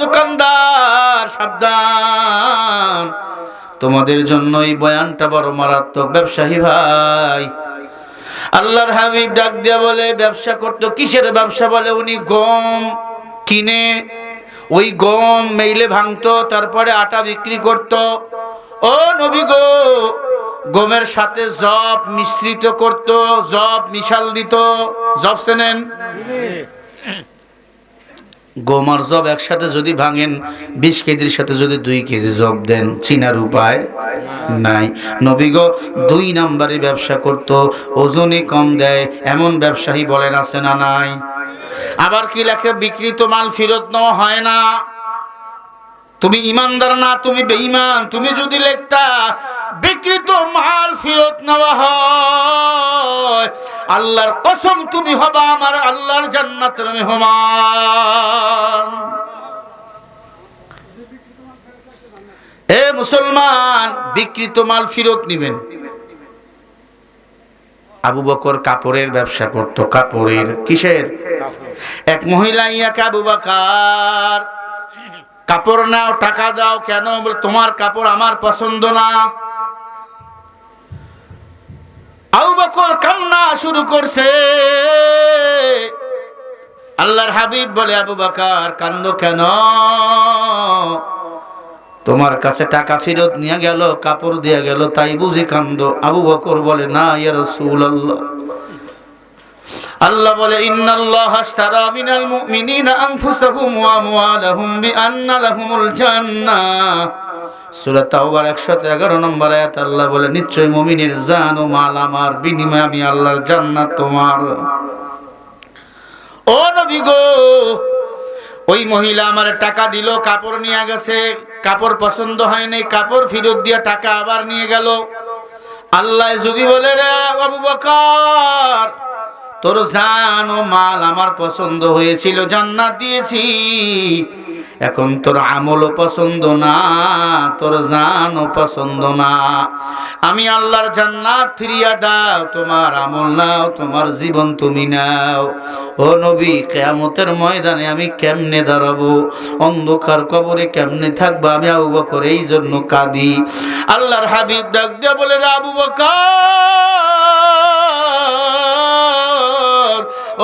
দোকানদার সাবধান, তোমাদের জন্য এই বয়ানটা বড় মারাত্মক। ব্যবসায়ী ভাই, আল্লাহর হাবিব ডাক দিয়া বলে, ব্যবসা করতো কিসের ব্যবসা? বলে উনি গম কিনে ওই গম মেইলে ভাঙতো, তারপরে আটা বিক্রি করত। ও নবী গো, গমের সাথে জব মিশ্রিত করত, জব মিশাল দিত। জব চেনেন? গম আর জব একসাথে যদি ভাঙেন, 20 কেজির সাথে যদি 2 কেজি জব দেন, চিনার উপায় নাই। নবী গো 2 নম্বরে ব্যবসা করত, ওজনে কম দেয় এমন ব্যবসায়ী বলেন আছে না নাই? আবার কি লেখে, বিক্রিত মাল ফেরত নেওয়া হয় না। তুমি ইমানদার না, তুমি বেঈমান। তুমি যদি লেখতা বিক্রিত মাল ফেরত নেওয়া হয়, আল্লাহর কসম তুমি হবা আমার আল্লাহর জান্নাতের মেহমান। এ মুসলমান, বিক্রিত মাল ফেরত নিবেন। আবু বকর কাপড়ের ব্যবসা করত। কাপড়ের কিসের? এক মহিলা ইয়াকে, আবু বকর কাপড় নাও, টাকা দাও। কেন? তোমার কাপড় আমার পছন্দ না। আবু বকর কান্না শুরু করছে। আল্লাহর হাবিব বলে, আবু বকর কান্দো কেন? তোমার কাছে টাকা ফেরত নিয়ে গেল, কাপড় দিয়ে গেল, তাই বুঝি কান্দো? আবু বকর বলে, না ইয়া রাসূলুল্লাহ, আল্লাহ বলে, ইন্নাল্লাহা আশতারা মিনাল মুমিনিনা আনফুসাহুম ওয়া আমওয়ালাহুম বিআন্না লাহুমুল জান্নাহ। সূরা তাওবার 111 নম্বর আয়াত আল্লাহ বলে, নিশ্চয় মুমিনের জান ও মাল আমার বিনিময়ে আমি আল্লাহর জান্নাত তোমার। ও নবী গো, ওই মহিলা আমার টাকা দিল, কাপড় নিয়ে গেছে, কাপড় পছন্দ হয় নাই, কাপড় ফেরত দিয়ে টাকা আবার নিয়ে গেল। আল্লাহ যদি বলে, রে আবু বকর, তোর জান ও মাল আমার পছন্দ হয়েছিল, জান্নাত দিয়েছি, এখন তোর আমলও পছন্দ না, তোর জানও পছন্দ না, আমি আল্লাহর জান্নাত ফিরিয়ে দাও, তোমার আমল নাও, তোমার জীবন তুমি নাও। ও নবী, কিয়ামতের ময়দানে আমি কেমনে দাঁড়াবো? অন্ধকার কবরে কেমনে থাকবো? আমি আবু বকর এই জন্য কাঁদি। আল্লাহর হাবিব ডাক দিয়ে বলে, আবু বকর,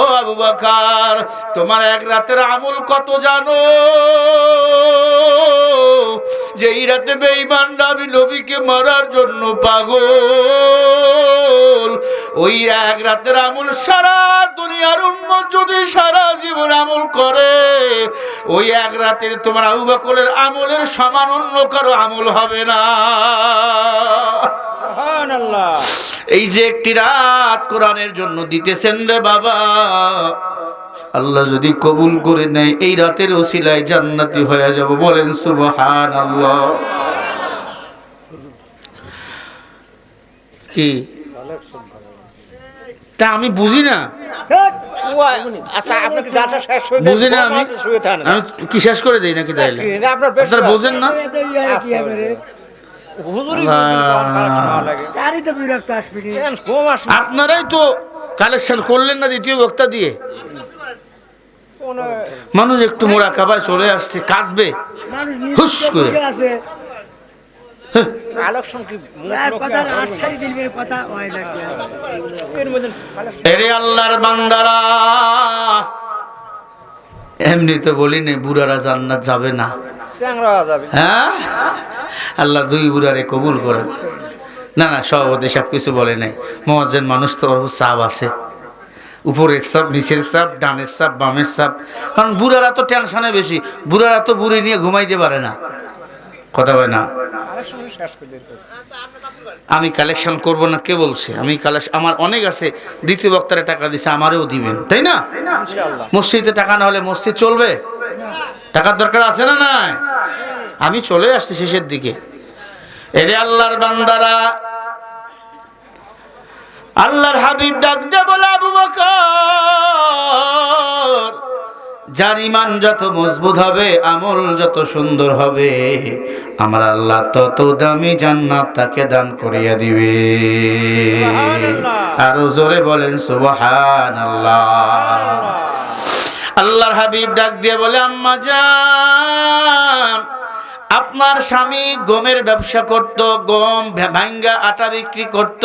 ও আবু বকর, তোমার এক রাতের আমল কত জানো? যে এই রাতে বেঈমানরা আমি নবীকে মারার জন্য পাগল। ওই এক রাতের আমল সারা দুনিয়ার উম্মত যদি সারা জীবন আমল করে, ওই এক রাতের তোমার আবু বকরের আমলের সমান অন্য কারো আমল হবে না। সুবহানাল্লাহ। এই যে একটি রাত কোরআনের জন্য দিতেছেন রে বাবা, আল্লাহ যদি কবুল করে নেয়, এই রাতের ওসিলায় জান্নাতি হয়ে যাব। বলেন সুবহানাল্লাহ। কি তা আমি বুঝি না, বুঝি না, আমি কি শেষ করে দেই নাকি? তাইলে আপনারা বোঝেন না? আপনারাই তো কালেকশন করলেন না দ্বিতীয় বক্তা দিয়ে। মানুষ একটু মুরাকাবায় চলে আসছে, কাঁদবে হুস করে। এরে আল্লাহর বান্দারা, এমনি তো বলি না বুড়ারা জান্নাত যাবে না, হ্যাঁ? আল্লাহ 2 বুড়ারে কবুল করেন। না না, সভাপতি সব কিছু বলে নাই। মুয়াজ্জিন মানুষ তো চাপ আছে, উপরের চাপ, নিচের চাপ, ডানের চাপ, বামের চাপ। কারণ বুড়ারা তো টেনশনে বেশি, বুড়ারা তো বুড়ি নিয়ে ঘুমাইতে পারে না। কথা হয় না? আমি কালেকশন করব না, কে বলছে? আমি আমার অনেক আছে, দ্বিতীয় বক্তারে টাকা দিছে, আমারও দিবেন, তাই না? মসজিদে টাকা না হলে মসজিদ চলবে? টাকার দরকার আছে না নাই? আমি চলে আসছি শেষের দিকে। এরে আল্লাহর বান্দারা, আল্লাহর হাবিব ডাক দিয়ে বলে, আবু বকর, যার ঈমান যত মজবুত হবে, আমল যত সুন্দর হবে, আমার আল্লাহ তত দামি জান্নাত তাকে দান করিয়া দিবে। আরো জোরে বলেন সুবহানাল্লাহ। আল্লাহর হাবিব ডাক দিয়ে বলে, আম্মা জান, আপনার স্বামী গমের ব্যবসা করত, গম ভাঙ্গা আটা বিক্রি করত,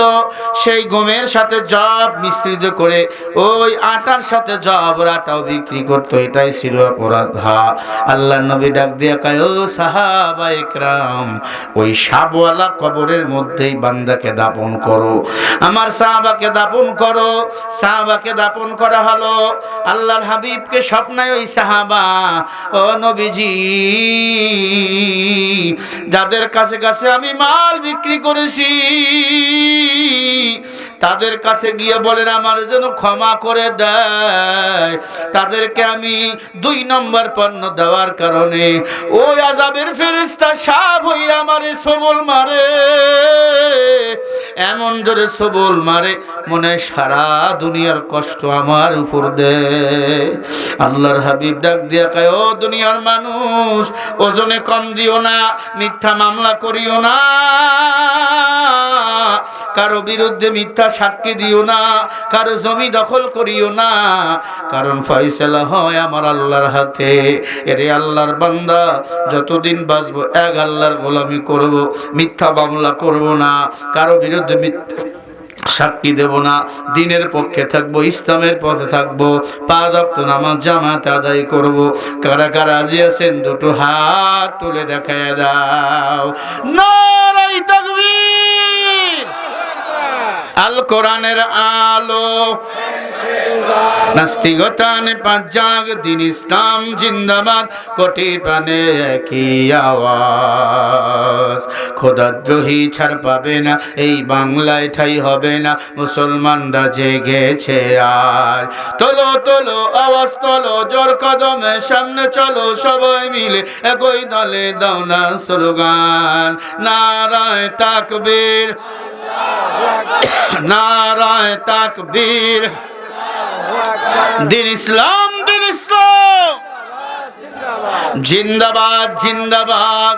সেই গমের সাথে জব মিশ্রিত করে ওই আটার সাথে জবের আটাও বিক্রি করত, এটাই ছিল অপরাধ। আল্লাহর নবী ডাক দিয়া কয়, ও সাহাবা ইকরাম, ওই সাবওয়ালা কবরের মধ্যেই বান্দাকে দাপন করো, আমার সাহাবাকে দাপন করো। সাহাবাকে দাপন করা হলো। আল্লাহর হাবিবকে স্বপ্নায় ওই সাহাবা, ও নবীজি, যাদের কাছে কাছে আমি মাল বিক্রি করেছি তাদের কাছে গিয়ে বলেন আমার জন্য ক্ষমা করে দেয়। তাদেরকে আমি 2 নম্বর পণ্য দেওয়ার কারণে ওই আযাবের ফেরেশতা সাপ হইয়া আমারে সবল মারে, এমন জোরে সবল মারে মনে সারা দুনিয়ার কষ্ট আমার উপর দেয়। আল্লাহর হাবিব ডাক দিয়া কয়, ও দুনিয়ার মানুষ, ওজনে কম দিও না, মিথ্যা মামলা করিও না, কারো বিরুদ্ধে মিথ্যা সাক্ষী দিও না, কারো জমি দখল করিও না, কারণ ফয়সালা হয় আমার আল্লাহর হাতে। এরে আল্লাহর বান্দা, যতদিন বাঁচবো এক আল্লাহর গোলামি করব, মিথ্যা মামলা করব না, কারো বিরুদ্ধে মিথ্যা সাক্ষী দেব না, দিনের পক্ষে থাকবো, ইসলামের পথে থাকবো, 5 ওয়াক্ত নামাজ জামাতে আদায় করব। কারা কারা রাজি আছেন দুটো হাত তুলে দেখায় দাও। নারায়ে তাকবীর। আল কোরআনের আলো, নাস্তিকতানে 5 জাগ, দিন ইসলাম জিন্দাবাদ, কোটি প্রাণে একই আওয়াজ। খোদাদ্রোহী ছাড় পাবে না, এই বাংলায় ঠাই হবে না, মুসলমানরা জেগেছে আজ। তোলো তোলো আওয়াজ তোলো, জোর কদমে সামনে চলো, সবাই মিলে একই দলে দাও না স্লোগান, নারায়ে তাকবীর, নারায়ে তাকবীর। দিন ইসলাম, দিন ইসলাম জিন্দাবাদ, জিন্দাবাদ,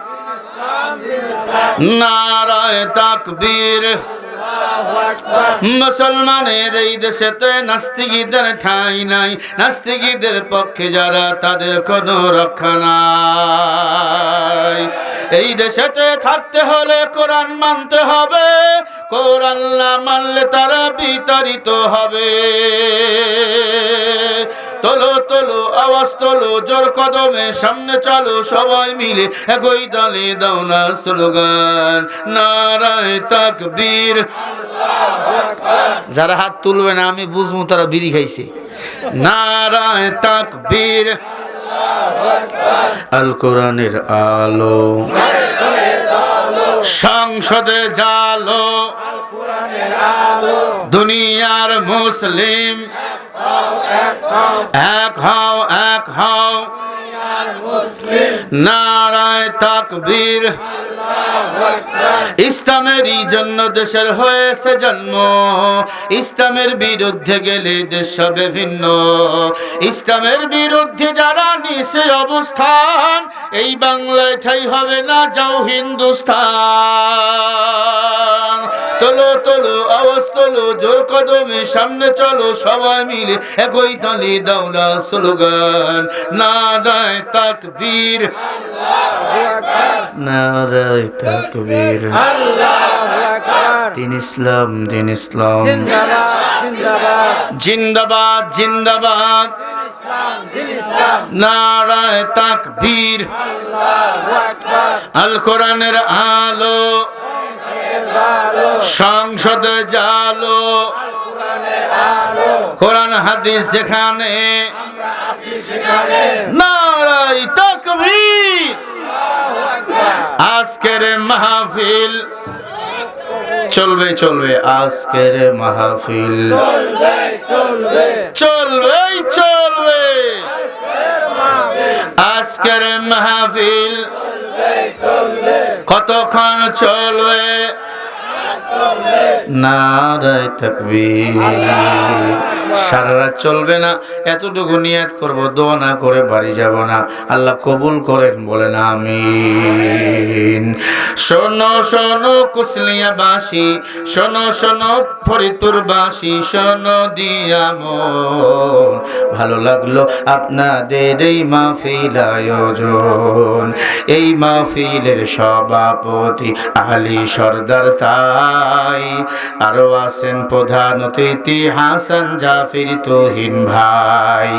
নারায়ে তাকবীর। মুসলমানের এই দেশেতে নাস্তিকদের ঠাঁই নাই, নাস্তিকদের পক্ষে যারা তাদের কোনো রক্ষা নাই। এই দেশেতে থাকতে হলে কোরআন মানতে হবে, কোরআন না মানলে তারা বিতাড়িত হবে। তোলো তোলো আওয়াজ তোলো, জোর কদমে সামনে চলো, সবাই মিলে একই দলে দাও না স্লোগান, নারায়ে তাকবীর। যারা হাত তুলবে না আমি বুঝবো তারা বিড়ি খাইছে। নারায়ে তাকবীর। আল কোরআনের আলো, সংসদে জালো, দুনিয়ার মুসলিম এক হও, এক হও, নারায়ে তাকবীর। ইসলামেরই জন্য দেশের হয়েছে জন্ম, ইসলামের বিরুদ্ধে গেলে দেশ হবে ভিন্ন। ইসলামের বিরুদ্ধে যারা নিছে অবস্থান, এই বাংলায় ঠাই হবে না, যাও হিন্দুস্তান। তোলো তোলো আওয়াজ তোলো, জোর কদমে সামনে চলো, সবাই মিলে একই তালে দাও না স্লোগান, নারায়ে তাকবীর, নারায়ে তাকবীর। দিন ইসলাম, দিন ইসলাম জিন্দাবাদ, জিন্দাবাদ, নারায়ে তাকবীর। আল কোরআনের আলো, সংসদে জালো, কোরআন হাদিস যেখানে, নারায়ে তাকবীর। আজকের মাহফিল চলবে, চলবে, আজকের মাহফিল চলবে, চলবে, আজকের মাহফিল কতক্ষণ চলবে? নারায়ে তাকবীর। সারা রাত চলবে না, এতটুকু নিয়ত করব, দোয়া না করে বাড়ি যাব না। আল্লাহ কবুল করেন, বলেন আমিন। শোনো শোনো কুশলিয়াবাসী, শোনো শোনো ফরিদপুরবাসী, শোনো দিয়া মন, ভালো লাগলো আপনাদের এই মাহফিল আয়োজন। এই মাহফিলের সভাপতি আলী সরদার তাই, আরো আছেন প্রধান অতিথি হাসান জাফির তুহিন ভাই,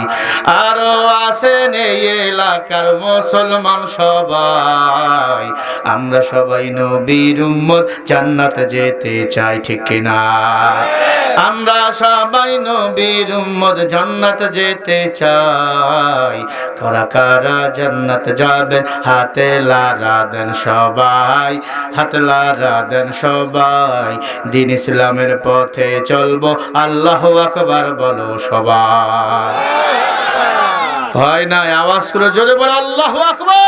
আরো আছেন এই এলাকার মুসলমান সবাই। আমরা সবাই নবীর উম্মত, জান্নাত যেতে চাই, ঠিক কিনা? আমরা সবাই নবীর উম্মত, জান্নাত যেতে চাই। কারা কারা জান্নাত যাবেন হাতে লারা দেন সবাই, হাতে লারা দেন সবাই। দিন ইসলামের পথে চলবো, আল্লাহু আকবার বলো সবাই। হয় না? আওয়াজ করে জোরে বলো আল্লাহু আকবার।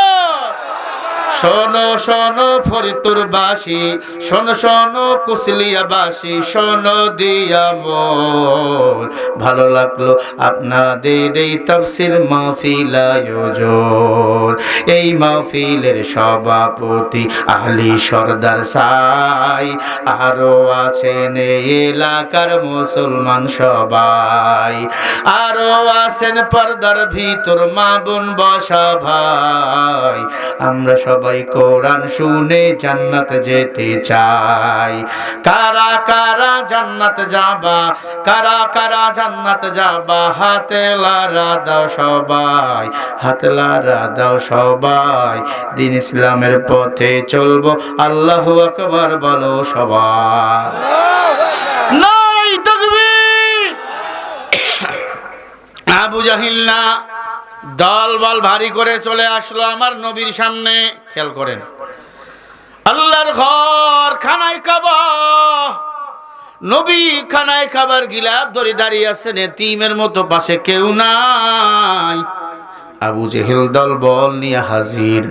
শোনো শোনো ফরিদপুরবাসী, শোনো শোনো কুশলিয়াবাসী, শোনো দিয়া মন, ভালো লাগলো আপনাদের এই তাফসীর মাহফিল আয়োজন। এই মাহফিলের সভাপতি আলী সরদার সাই, আরো আছেন এই এলাকার মুসলমান সবাই, আরো আছেন পর্দার ভিতর মা বোন বসা ভাই। আমরা সবাই কোরআন শুনে জান্নাত যেতে চাই। কারা কারা জান্নাত যাবা, কারা কারা জান্নাত যাবা, হাতে লারা দাও সবাই, হাতে লারা দাও সবাই। দিন ইসলামের পথে চলবো, আল্লাহু আকবার বলো সবাই। নারে তাকবীর। আবু জাহিল না দল বল ভারী করে চলে আসলো আমার নবীর সামনে। খেয়াল করেন, আল্লাহর ঘর খানায় কাবা, নবী খানায় খাবার গিলাপ ধরে দাঁড়িয়ে আছেন, এতিমের মতো, পাশে কেউ নাই। আবু জেহেল দল বল নিয়ে হাজির,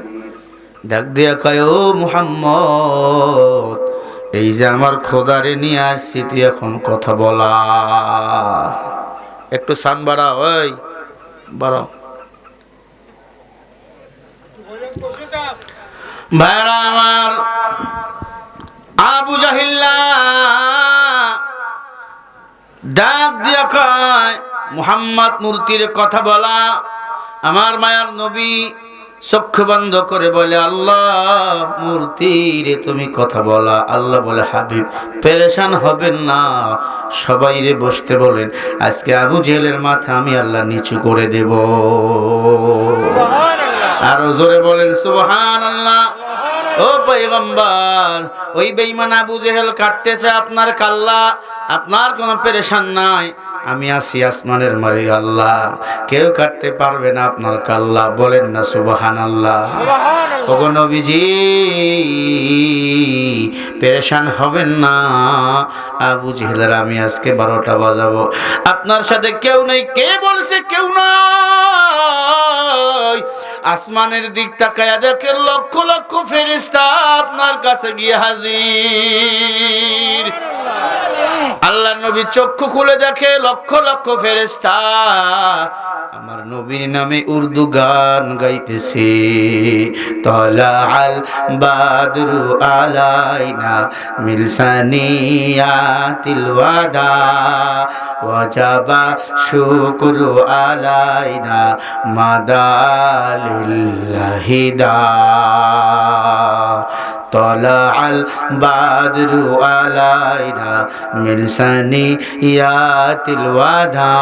ডাক দিয়া কয়, ও মুহাম্মদ, এই যে আমার খোদারে নিয়ে আসছি, তুই এখন কথা বলা। একটু সান বাড়াও, ওই বাড়াও। ভাইরা আমার, আবু জাহিল্লা ডাক দিয়া কয়, মুহাম্মদ মূর্তির কথা বলা। আমার মায়ার নবী চক্ষু বন্ধ করে বলে, আল্লাহ মূর্তি রে তুমি কথা বলা। আল্লাহ বলে, হাবিব পেরেশান হবেন না, সবাই রে বসতে বলেন, আজকে আবু জেহেলের মাথা আমি আল্লাহ নিচু করে দেব। আরো জোরে বলেন সুবহানাল্লাহ। ও পয়গম্বর, ওই বেঈমান আবু জেহেল কাটতেছে আপনার কাল্লা, আপনার কোনো পেরেশান নাই, আমি আছি আসমানের মালিক আল্লাহ, কেউ কাটতে পারবে না আপনার কাল্লা। বলেন না সুবহানাল্লাহ। ওগো নবীজি পেরেশান হবেন না, আবু জেহেলের আমি আজকে 12টা বাজাবো। আপনার সাথে কেউ নেই। কে বলছে কেউ নাই? আসমানের দিক তাকায়া দেখেন লক্ষ লক্ষ ফেরেশতা আপনার কাছে গিয়ে হাজির। আল্লাহ নবী চক্ষু খুলে দেখে লক্ষ লক্ষ ফেরেশতা আমার নবীর নামে উর্দু গান গাইতেছে। তলাআল বাদরু আলাইনা মিলসানিয়াতিল ওয়াদা ওয়াজাবা শুকরু আলাইনা মাদালিল্লাহি দা। তলাআল বাদরু আলাইনা মিলসানিয়াতিল ওয়াদা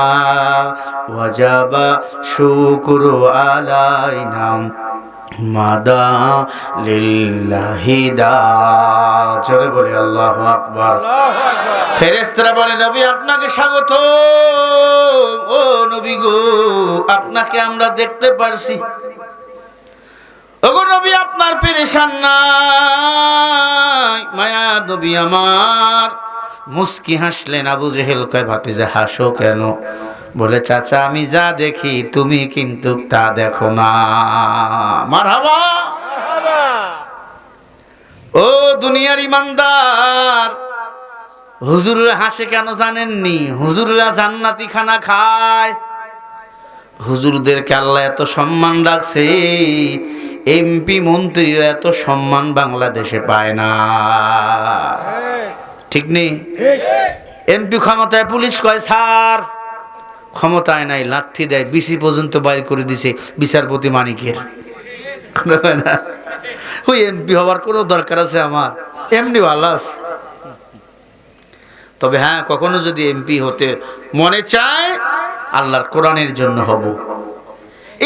ওয়াজাবা শুকরু আলাইনা মাদা লিল্লাহি দা। জোরে বলে আল্লাহু আকবার। ফেরেশতারা বলে, নবী আপনাকে স্বাগত। ও নবী গো, আপনাকে আমরা দেখতে পারছি। ওগো নবী আপনার পেরেশান নাই। মায়া নবী আমার মুস্কি হাসলেন। আবু জেহেল কয়, ভাতিজা হাসো কেন? বলে, চাচা আমি যা দেখি তুমি কিন্তু তা দেখো না। মারহাবা। ও দুনিয়ার ইমানদার, হুজুররা হাসে কেন জানেননি? হুজুররা জান্নাতি খানা খায়। হুজুরদেরকে আল্লাহ এত সম্মান রাখছে, এমপি মন্ত্রীরা এত সম্মান বাংলাদেশে পায় না। ঠিক নেই? এমপি ক্ষমতায়, পুলিশ কয় স্যার, ক্ষমতায় নাই, লাথি দেয়, বিসি পর্যন্ত বাইর করে দিছে বিচারপতি মানিকের। ওই এমপি হওয়ার কোনো দরকার আছে আমার? এমনি ভালো আছে। তবে হ্যাঁ, কখনো যদি এমপি হতে মনে চায়, আল্লাহর কোরআনের জন্য হব,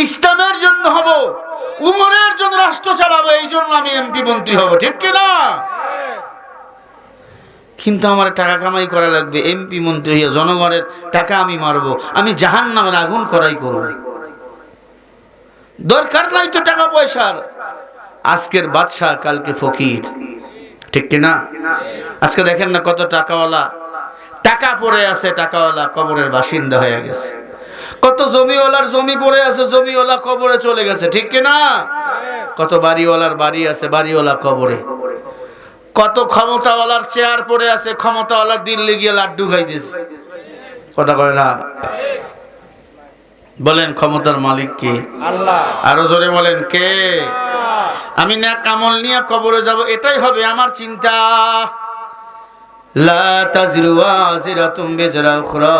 ইসলামের জন্য হব, উমরের জন্য রাষ্ট্র চালাবো, এই জন্য আমি এমপি মন্ত্রী হব। ঠিক কিনা? কিন্তু আমার টাকা কামাই করা লাগবে, এমপি মন্ত্রী হইয়া জনগণের টাকা আমি মারবো, আমি জাহান্নামের আগুন করাই করব। দরকার নাই তো টাকা পয়সার। আজকের বাদশা কালকে ফকির। ঠিক কিনা? আজকে দেখেন না কত টাকাওয়ালা টাকা পড়ে আছে, টাকাওয়ালা কবরের বাসিন্দা হয়ে গেছে। কত জমিওয়ালার জমি পড়ে আছে, জমিওয়ালা কবরে চলে গেছে। ঠিক কিনা? কত বাড়িওয়ালার বাড়ি আছে, বাড়িওয়ালা কবরে। কত ক্ষমতাওয়ালার চেয়ার পড়ে আছে, ক্ষমতাওয়ালার দিল্লি গিয়ে লাড্ডু খাইতেছে। কথা কয় না? বলেন ক্ষমতার মালিক কে? আল্লাহ। আরো জোরে বলেন কে? আমি নেক আমল নিয়ে কবরে যাব, এটাই হবে আমার চিন্তা। লা তাজরু ওয়াজিরাতুম বিজরা উখরা।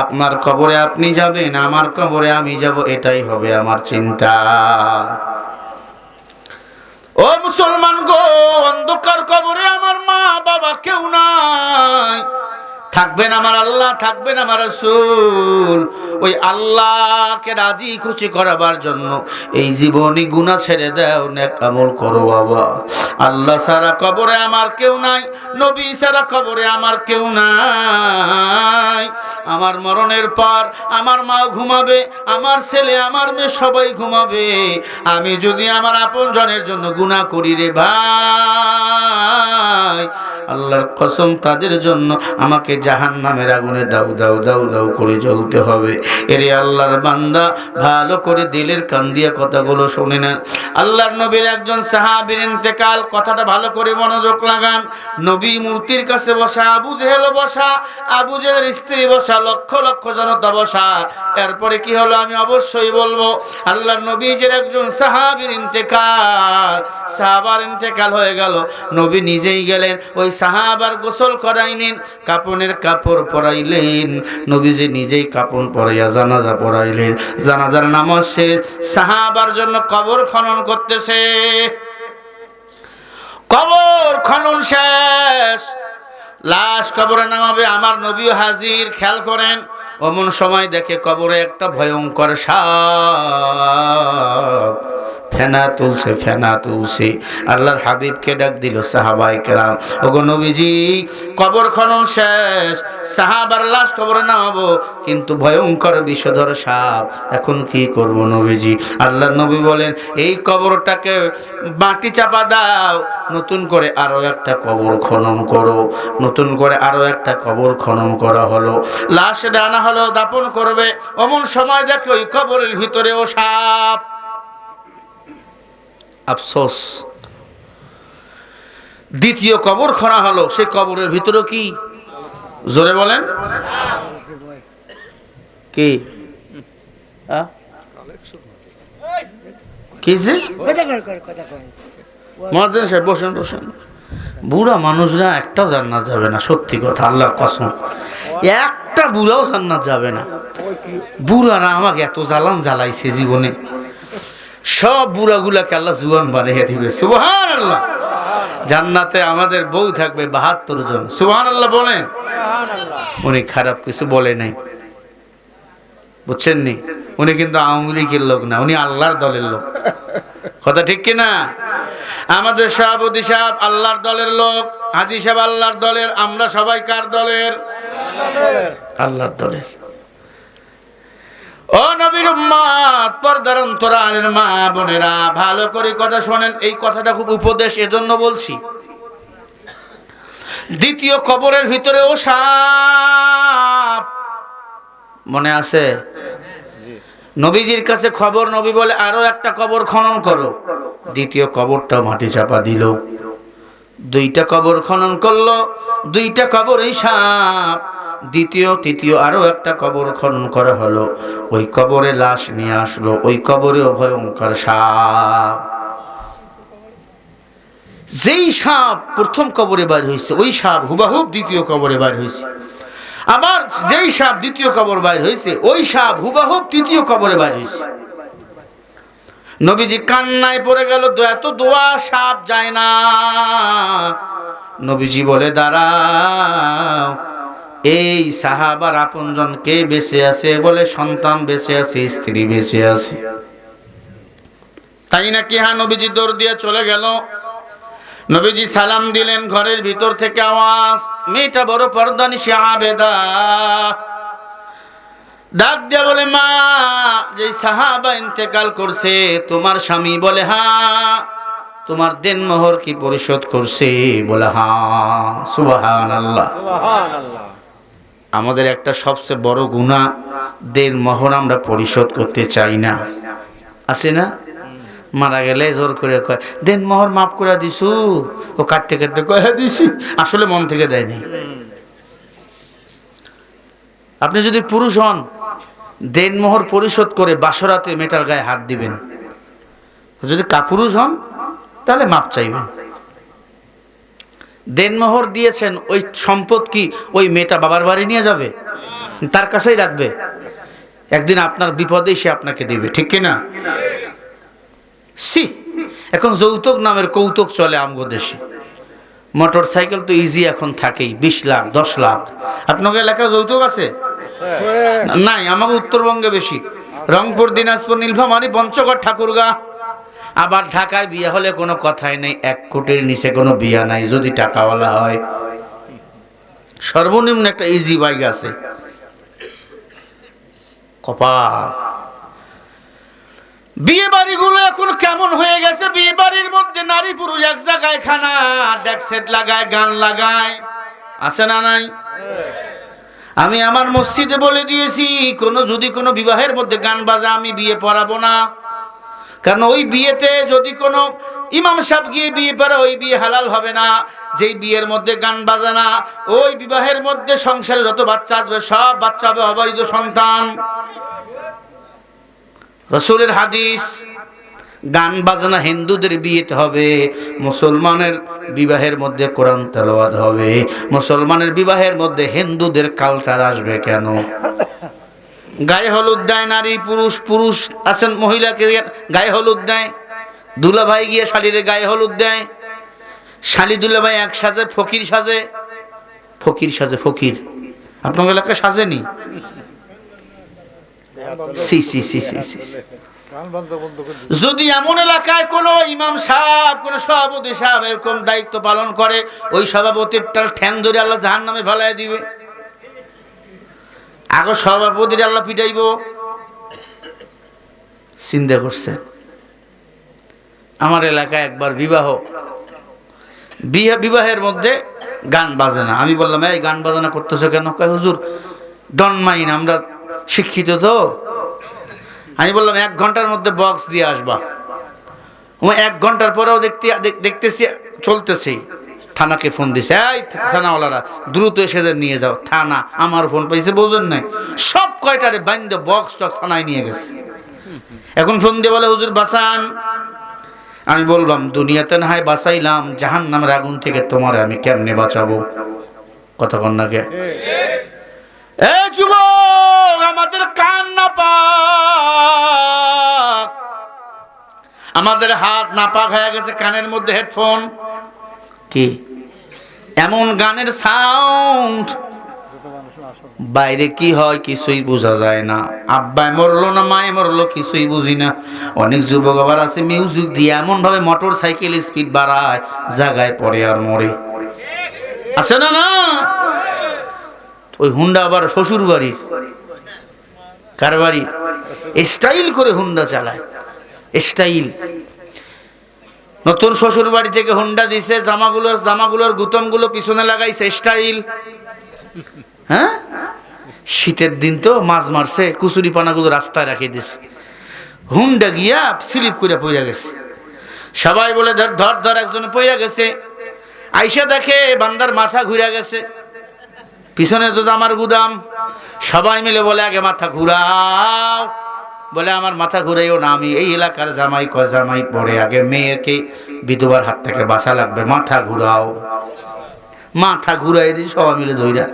আপনার কবরে আপনি যাবেন, আমার কবরে আমি যাব, এটাই হবে আমার চিন্তা। ও মুসলমান গো, অন্ধকার কবরে আমার মা বাবা কেউ নাই, থাকবেন আমার আল্লাহ, থাকবেন আমার রাসূল। ওই আল্লাহকে রাজি খুশি করাবার জন্য এই জীবনী গুনাহ ছেড়ে দাও, নেক আমল করো বাবা। আল্লাহ ছাড়া কবরে আমার কেউ নাই, নবী ছাড়া কবরে আমার কেউ নাই। আমার মরণের পর আমার মা ঘুমাবে, আমার ছেলে, আমার মেয়ে সবাই ঘুমাবে। আমি যদি আমার আপনজনের জন্য গুনাহ করি রে ভাই, আল্লাহর কসম তাদের জন্য আমাকে জাহান্নামের আগুনে দাউ দাউ দাউ দাউ করে জ্বলতে হবে। এরে আল্লাহর বান্দা, ভালো করে দিলের কান দিয়া কথাগুলো শুনে নেন। আল্লাহর নবীর একজন সাহাবীর ইন্তেকাল, কথাটা ভালো করে মনোযোগ লাগান। নবী মূর্তির কাছে বসা, আবু জেহেল বসা, আবু জেহেলের স্ত্রী বসা, লক্ষ লক্ষ জনতা বসা। এরপরে কি হলো আমি অবশ্যই বলবো। আল্লাহর নবীর একজন সাহাবীর ইন্তেকাল, সাহাবার ইন্তেকাল হয়ে গেল। নবী নিজেই গেলেন, ওই সাহাবার গোসল করাইলেন, কাপনের কাপড় পরাইলেন। নবীজি নিজেই কাপন পরাইয়া জানাজা পড়াইলেন। জানাজার নামাজ শেষ, সাহাবার জন্য কবর খনন করতেছে। কবর খনন শেষ, লাশ কবরে নামাবে, আমার নবীও হাজির। খেয়াল করেন, অমন সময় দেখে কবরে একটা ভয়ঙ্কর সাপ ফেনা তুলছে, ফেনা তুলছে। আল্লাহর হাবিবকে ডাক দিল সাহাবায়ে কেরাম, ওগো নবীজি, কবর খনন শেষ, সাহাবার লাশ কবরে নামাবো, কিন্তু ভয়ঙ্কর বিষধর সাপ, এখন কি করব নবীজি? আল্লাহর নবী বলেন, এই কবরটাকে মাটি চাপা দাও, নতুন করে আরো একটা কবর খনন করো। নতুন করে আরো একটা কবর খনন করা হলো, লাশ আনা হলো, দাপন করবে। অমন সময় দেখে ওই কবরের ভিতরেও সাপ। আফসোস, দ্বিতীয় কবর খনা হলো, সেই কবরের ভিতরে কি? জোরে বলেন কি? মুয়াজ্জিন সাহেব বসেন, বসেন। বুড়া মানুষরা একটাও জান্নাত যাবে না, সত্যি কথা, আল্লাহর কসম, একটা বুড়াও জান্নাত যাবে না। বুড়ারা আমাকে এত জ্বালান জ্বালাইছে জীবনে, সব বুড়াগুলাকে আল্লাহ জুয়ান বানিয়ে দিবে। সুবহানাল্লাহ। জান্নাতে আমাদের বউ থাকবে ৭২ জন। সুবহানাল্লাহ বলেন। উনি খারাপ কিছু বলে নাই, বুঝছেন নি? উনি কিন্তু আওয়ামী লীগের লোক না, উনি আল্লাহর দলের লোক। কথা ঠিক কিনা? আমাদের সভাপতি সাহেব আল্লাহর দলের লোক, হাজী সাহেব আল্লাহর দলের, আমরা সবাই কার দলের? আল্লাহর দলের। ও নবীর উম্মত, পর্দার অন্তরালের মা বোনেরা, ভালো করে কথা শোনেন। এই কথাটা খুব উপদেশ, এজন্য বলছি। দ্বিতীয় কবরের ভিতরেও সাপ, মনে আছে? নবীজির কাছে খবর, নবী বলে আরো একটা কবর খনন করো। দ্বিতীয় কবরটা মাটি চাপা দিল। দুইটা কবর খনন করলো, দুইটা কবরেই সাপ। দ্বিতীয় তৃতীয় আরো একটা কবর খনন করা হলো, ওই কবরে লাশ নিয়ে আসলো, ওই কবরেও ভয়ঙ্কর সাপ। যেই সাপ প্রথম কবরে বাইর হয়েছে, ওই সাপ হুবাহুব দ্বিতীয় কবরে বাইর হয়েছে। আবার যেই সাপ দ্বিতীয় কবর বাইর হয়েছে, ওই সাপ হুবাহুব তৃতীয় কবরে বাইর হয়েছে। নবীজি কান্নায় পড়ে গেল, এত দোয়া, সাপ যায় না। নবীজি বলে, দাঁড়াও, এই সাহাবার আপনজন কে বেঁচে আছে? বলে, সন্তান বেঁচে আছে, স্ত্রী বেঁচে আছে। তাই নাকি? হ্যাঁ। নবীজি দৌড় দিয়ে চলে গেল। নবীজি সালাম দিলেন, ঘরের ভিতর থেকে আওয়াজ, মেয়েটা বড় পর্দানিশী আবেদা ডাক দিয়া বলে, মা, যে সাহাবা ইন্তেকাল করছে তোমার স্বামী? বলে, হ্যাঁ। তোমার দেনমোহর কি পরিশোধ করছে? বলে, হ্যাঁ। সুবহানাল্লাহ। আমাদের একটা সবচেয়ে বড় গুনাহ, দেনমোহর আমরা পরিশোধ করতে চাই না। আছে না? মারা গেলে জোর করে কয়, দেনমোহর মাফ করে দিছু। ও কাটতে কাটতে কয়, হ্যাঁ দিছি, আসলে মন থেকে দেয়নি। আপনি যদি পুরুষ হন, দেনমোহর পরিশোধ করে বাসরাতে মেয়েটার গায়ে হাত দিবেন। যদি কাপুরুষ হন, তাহলে মাপ চাইবেন। দেনমোহর দিয়েছেন, ওই সম্পদ কি ওই মেয়েটা বাবার বাড়ি নিয়ে যাবে? তার কাছেই রাখবে। একদিন আপনার বিপদে সে আপনাকে দিবে, ঠিক কিনা? সি, এখন যৌতুক নামের কৌতুক চলে আমগো দেশে। মোটর সাইকেল তো ইজি এখন থাকেই, 20 লাখ 10 লাখ। আপনাদের এলাকায় যৌতুক আছে? নাই। আমাকে উত্তরবঙ্গে বেশি, রংপুর, দিনাজপুর, নীলফামারী, পঞ্চগড়, ঠাকুরগাঁ। আবার ঢাকায় বিয়ে হলে কোনো কথাই নেই, 1 কোটির নিচে কোনো বিয়া নাই, যদি টাকাওয়ালা হয়। সর্বনিম্ন একটা ইজি বাইক আছে। কপাল। বিয়ে বাড়িগুলো এখন কেমন হয়ে গেছে? বিয়ে বাড়ির মধ্যে নারী পুরুষ এক জায়গায়, খানা ডেক সেট লাগায়, গান লাগায়। আছে না নাই? আমি আমার মসজিদে বলে দিয়েছি, যদি কোনো বিবাহের মধ্যে গান বাজা, আমি বিয়ে পড়াবো না। কারণ ওই বিয়েতে যদি কোনো ইমাম সাহেব গিয়ে বিয়ে পড়ে, ওই বিয়ে হালাল হবে না। যেই বিয়ের মধ্যে গান বাজানা, ওই বিবাহের মধ্যে সংসারে যত বাচ্চা আসবে, সব বাচ্চা হবে অবৈধ সন্তান। রাসূলের হাদিস, গান বাজনা হিন্দুদের বিয়েতে হবে, মুসলমানের বিবাহের মধ্যে কোরআন তেলাওয়াত হবে। মুসলমানের বিবাহের মধ্যে হিন্দুদের কালচার আসবে কেন? গায়ে হলুদ দেয় নারী পুরুষ, পুরুষ আছেন মহিলাকে গায়ে হলুদ দেয়। দুলা ভাই গিয়ে শালিরে গায়ে হলুদ দেয়। শালি দুলা ভাই এক সাজে, ফকির সাজে। ফকির সাজে, ফকির। আপনার এলাকায় সাজেনি? সি সি সি সি সি। যদি এমন এলাকায় কোন ইমাম সাহেব, কোন সভাপতি সাহেব এরকম দায়িত্ব পালন করে, ওই সভাপতির ঠ্যাং ধরে আল্লাহ জাহান্নামে ফেলায় দিবে। আগে সভাপতির আল্লাহ পিটাইব। চিন্তা করছে? আমার এলাকায় একবার বিবাহের মধ্যে গান বাজনা। আমি বললাম, এই গান বাজনা করতেছো কেন? কয়, হুজুর ডন মাইন, আমরা শিক্ষিত তো। আমি বললাম, 1 ঘন্টার মধ্যে বক্স দিয়ে আসবা। 1 ঘন্টার পরেও দেখতেছি চলতেছি। থানাকে ফোন দিছে, এই থানাওয়ালারা দ্রুত এসে নিয়ে যাও। থানা আমার ফোন পাইছে, বোঝেন নাই? সব কয়টারে বাইন্দে বক্স টক্স থানায় নিয়ে গেছে। এখন ফোন দিয়ে বলে, হুজুর বাঁচান। আমি বললাম, দুনিয়াতে না হয় বাঁচাইলাম, জাহান্নামের আগুন থেকে তোমারে আমি কেমনে বাঁচাবো? কথা কন না কে? এ যুবক, আমাদের কান নাপাক, আমাদের হাত নাপাক হয়ে গেছে, কানের মধ্যে হেডফোন। কি এমন গানের সাউন্ড, বাইরে কি হয় কিছুই বোঝা যায় না। আব্বায় মরলো না মায়ে মরলো কিছুই বুঝি না। অনেক যুবক আবার আছে মিউজিক দিয়ে এমন ভাবে মোটর সাইকেল স্পিড বাড়ায়, জায়গায় পড়ে আর মরে। আছে না? না, ওই হুন্ডা আবার শ্বশুর বাড়ির, কার বাড়ি, স্টাইল করে হুন্ডা চালায়। স্টাইল। নতুন শ্বশুর বাড়ি থেকে হুন্ডা দিছে, জামাগুলোর গুতমগুলো পিছনে লাগাইছে, স্টাইল। হ্যাঁ, শীতের দিন তো মাছ মারছে, কুচুরি পানাগুলো রাস্তায় রাখে দিছে। হুন্ডা গিয়া স্লিপ করে পড়ে গেছে। সবাই বলে ধর ধর ধর, একজনে পড়ে গেছে। আইসা দেখে বান্দার মাথা ঘুরে গেছে, পিছনে তো জামার গুদাম। সবাই মিলে বলে আগে মাথা ঘুরাও। বলে আমার মাথা ঘুরাইও না, আমি এই এলাকার জামাই। জামাই পরে আগে মেয়েকে বিধবার হাত থেকে বাঁচা লাগবে, মাথা ঘুরাও। মাথা ঘুরাই দিয়েছে সবাই মিলে ধইরা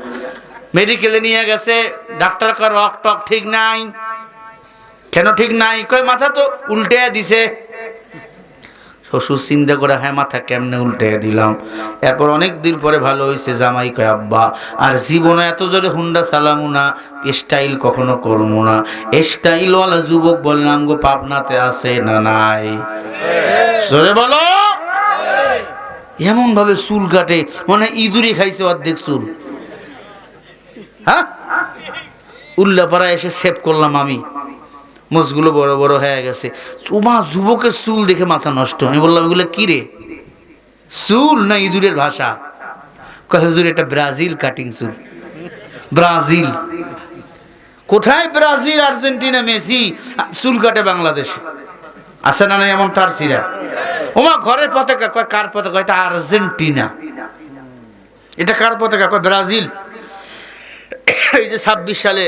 মেডিকেলে নিয়ে গেছে। ডাক্তার কয় রক টক ঠিক নাই। কেন ঠিক নাই? কয় মাথা তো উল্টে দিছে। শ্বশুর চিন্তা করে, হ্যাঁ মাথা কেমনে উল্টে দিলাম। এরপর অনেক দিন পরে ভালো হয়েছে। জামাই কয় আব্বা আর জীবনে এত জোরে হুন্ডা চালামু না, স্টাইল কখনো করবো না। স্টাইলওয়ালা যুবক বললাম গো পাবনাতে আছে না নাই? জোরে বলো। এমন ভাবে চুল কাটে মানে ইঁদুরে খাইছে অর্ধেক চুল। হ্যাঁ, উল্লাপাড়ায় এসে সেভ করলাম আমি, মোজগুলো বড় বড় হয়ে গেছে। তোমা যুবকের চুল দেখে মাথা নষ্ট। আমি বললাম এগুলো কি রে? চুল না ইঁদুরের ভাষা? কয় হুজুর এটা ব্রাজিল কাটিং চুল। ব্রাজিল কোথায়? ব্রাজিল, আর্জেন্টিনা, মেসি চুল কাটে বাংলাদেশে। আছে না নাই এমন তার সিরা? ওমা ঘরের পতাকা। কয় কার পতাকা? এটা আর্জেন্টিনা। এটা কার পতাকা? কয় ব্রাজিল। এই যে 26 সালে